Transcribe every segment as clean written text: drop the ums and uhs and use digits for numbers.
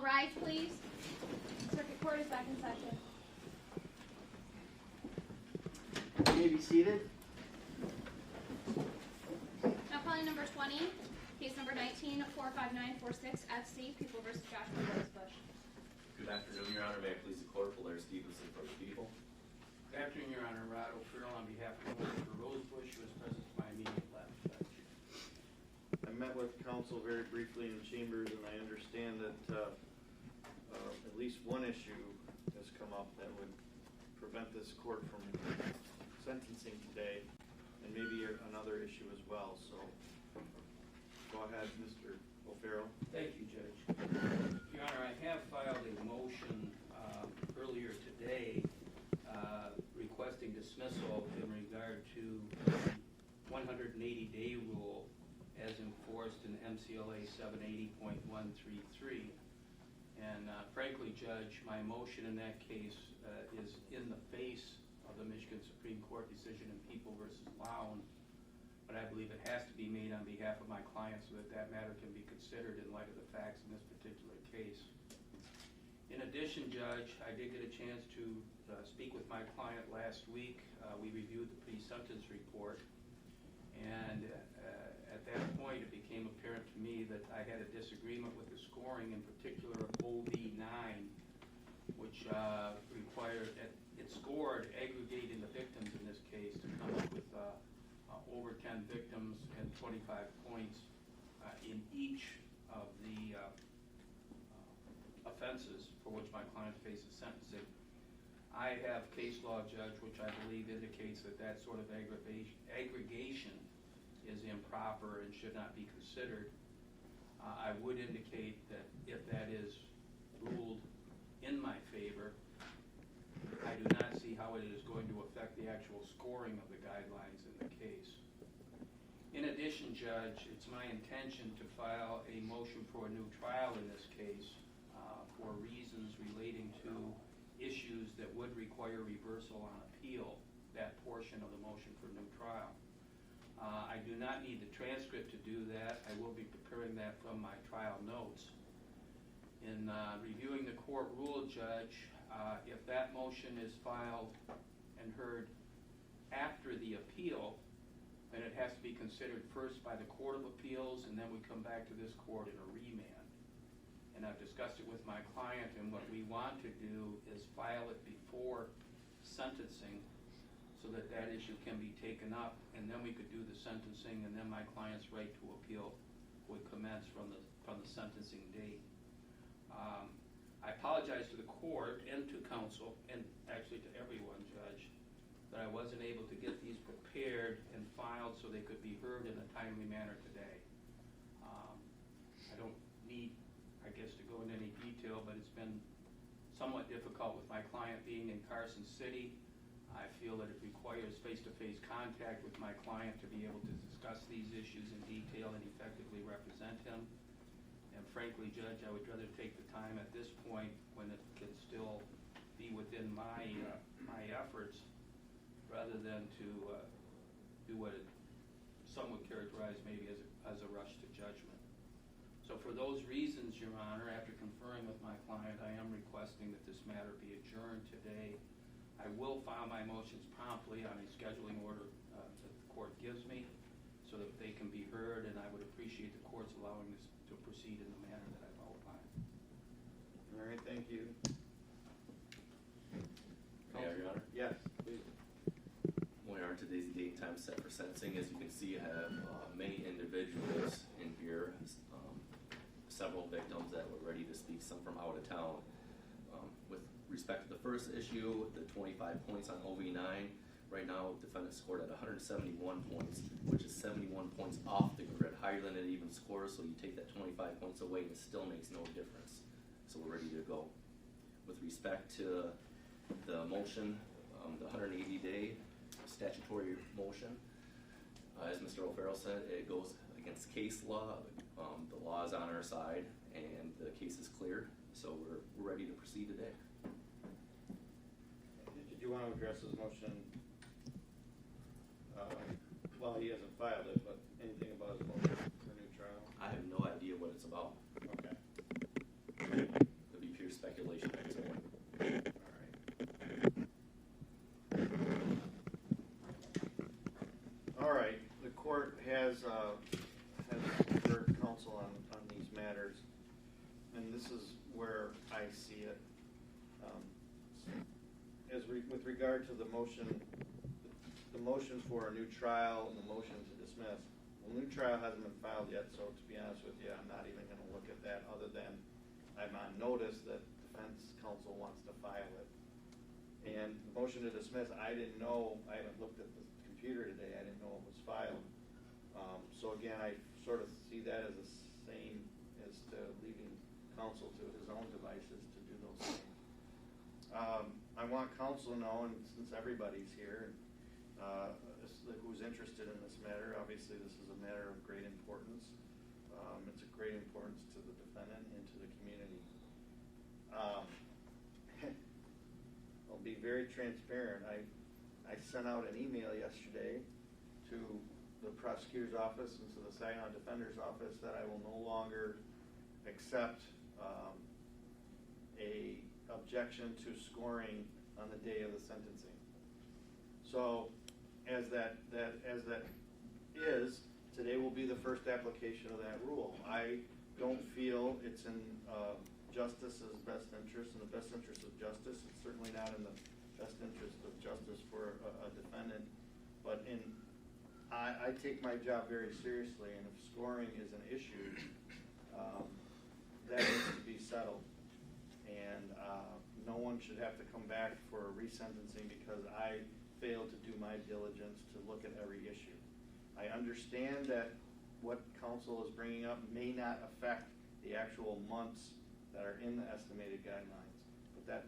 rise, please. Circuit Court is back in session. You may be seated. Now calling number 20, case number 19-45946, FC, People v. Joshua Rosebush. Good afternoon, Your Honor. May I please the court, Blair Stevenson for the people. Good afternoon, Your Honor. Rod O'Farrell on behalf of Mr. Rosebush, who is present to my immediate left. I met with counsel very briefly in chambers, and I understand that at least one issue has come up that would prevent this court from sentencing today, and maybe another issue as well. So go ahead, Mr. O'Farrell. Thank you, Judge. Your Honor, I have filed a motion earlier today requesting dismissal in regard to the 180-day rule as enforced in MCLA 780.133. And frankly, Judge, my motion in that case is in the face of the Michigan Supreme Court decision in People v. Lown, but I believe it has to be made on behalf of my client so that that matter can be considered in light of the facts in this particular case. In addition, Judge, I did get a chance to speak with my client last week. We reviewed the pre-sentence report, and at that point it became apparent to me that I had a disagreement with the scoring, in particular of OV9, which required, it scored aggregating the victims in this case to come up with over 10 victims and 25 points in each of the offenses for which my client faces sentencing. I have case law, Judge, which I believe indicates that that sort of aggregation is improper and should not be considered. I would indicate that if that is ruled in my favor, I do not see how it is going to affect the actual scoring of the guidelines in the case. In addition, Judge, it's my intention to file a motion for a new trial in this case for reasons relating to issues that would require reversal on appeal, that portion of the motion for new trial. I do not need the transcript to do that. I will be preparing that from my trial notes. In reviewing the court rule, Judge, if that motion is filed and heard after the appeal, then it has to be considered first by the Court of Appeals, and then we come back to this court in a remand. And I've discussed it with my client, and what we want to do is file it before sentencing so that that issue can be taken up, and then we could do the sentencing, and then my client's right to appeal would commence from the sentencing date. I apologize to the court and to counsel, and actually to everyone, Judge, that I wasn't able to get these prepared and filed so they could be heard in a timely manner today. I don't need, I guess, to go into any detail, but it's been somewhat difficult with my client being in Carson City. I feel that it requires face-to-face contact with my client to be able to discuss these issues in detail and effectively represent him. And frankly, Judge, I would rather take the time at this point when it can still be within my efforts rather than to do what some would characterize maybe as a rush to judgment. So for those reasons, Your Honor, after conferring with my client, I am requesting that this matter be adjourned today. I will file my motions promptly on a scheduling order that the court gives me so that they can be heard, and I would appreciate the court's allowing this to proceed in the manner that I've outlined. All right, thank you. May I, Your Honor? Yes, please. Well, Your Honor, today's the date and time set for sentencing. As you can see, I have many individuals in here, several victims that were ready to speak, some from out of town. With respect to the first issue, the 25 points on OV9, right now defendant scored at 171 points, which is 71 points off the grid, higher than it even scores, so you take that 25 points away and it still makes no difference. So we're ready to go. With respect to the motion, the 180-day statutory motion, as Mr. O'Farrell said, it goes against case law. The law is on our side, and the case is clear, so we're ready to proceed today. Did you want to address his motion? Well, he hasn't filed it, but anything about his motion for a new trial? I have no idea what it's about. Okay. All right, the court has heard counsel on these matters, and this is where I see it. With regard to the motion for a new trial and the motion to dismiss, well, the new trial hasn't been filed yet, so to be honest with you, I'm not even gonna look at that, other than I'm on notice that defense counsel wants to file it. And the motion to dismiss, I didn't know, I haven't looked at the computer today, I didn't know it was filed. So again, I sort of see that as the same as to leaving counsel to his own devices to do those things. I want counsel to know, and since everybody's here, who's interested in this matter, obviously this is a matter of great importance. It's of great importance to the defendant and to the community. I'll be very transparent. I sent out an email yesterday to the prosecutor's office and to the Saginaw Defender's office that I will no longer accept a objection to scoring on the day of the sentencing. So, as that is, today will be the first application of that rule. I don't feel it's in justice's best interest, in the best interest of justice. It's certainly not in the best interest of justice for a defendant. But I take my job very seriously, and if scoring is an issue, that needs to be settled. And no one should have to come back for a resentencing because I failed to do my diligence to look at every issue. I understand that what counsel is bringing up may not affect the actual months that are in the estimated guidelines, but that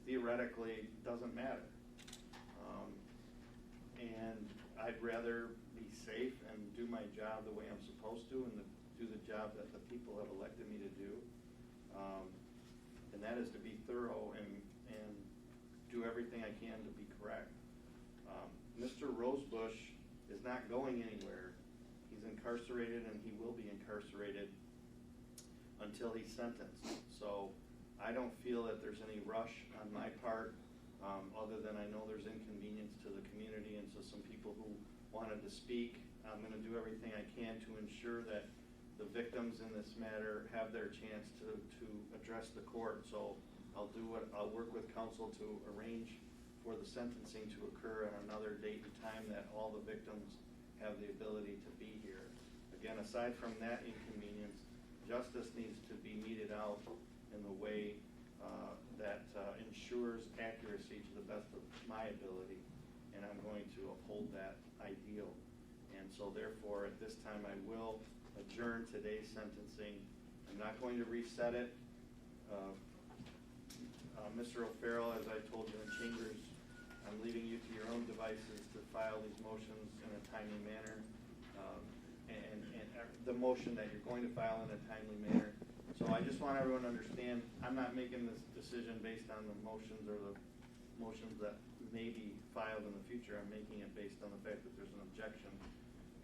theoretically doesn't matter. And I'd rather be safe and do my job the way I'm supposed to and do the job that the people have elected me to do. And that is to be thorough and do everything I can to be correct. Mr. Rosebush is not going anywhere. He's incarcerated and he will be incarcerated until he's sentenced. So I don't feel that there's any rush on my part, other than I know there's inconvenience to the community and to some people who wanted to speak. I'm going to do everything I can to ensure that the victims in this matter have their chance to address the court. So I'll work with counsel to arrange for the sentencing to occur on another date and time that all the victims have the ability to be here. Again, aside from that inconvenience, justice needs to be meted out in the way that ensures accuracy to the best of my ability, and I'm going to uphold that ideal. And so therefore, at this time, I will adjourn today's sentencing. I'm not going to reset it. Mr. O'Farrell, as I told you in chambers, I'm leaving you to your own devices to file these motions in a timely manner, and the motion that you're going to file in a timely manner. So I just want everyone to understand, I'm not making this decision based on the motions or the motions that may be filed in the future. I'm making it based on the fact that there's an objection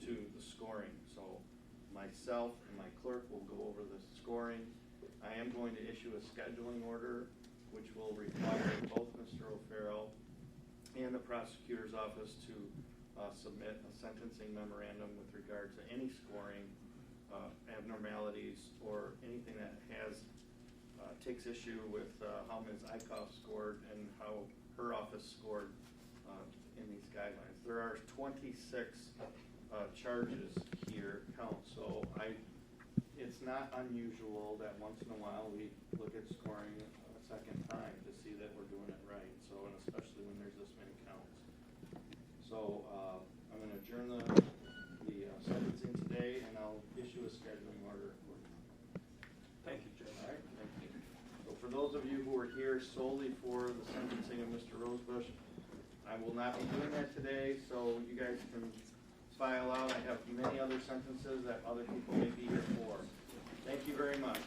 to the scoring. So myself and my clerk will go over the scoring. I am going to issue a scheduling order, which will require both Mr. O'Farrell and the prosecutor's office to submit a sentencing memorandum with regard to any scoring abnormalities or anything that takes issue with how Ms. Eichhoff scored and how her office scored in these guidelines. There are 26 charges here count, so it's not unusual that once in a while we look at scoring a second time to see that we're doing it right. So, and especially when there's this many counts. So I'm going to adjourn the sentencing today, and I'll issue a scheduling order. Thank you, Judge. All right, thank you. So for those of you who are here solely for the sentencing of Mr. Rosebush, I will not be doing that today, so you guys can file out. I have many other sentences that other people may be here for. Thank you very much.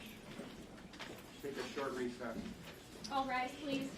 Take a short recess. All rise, please.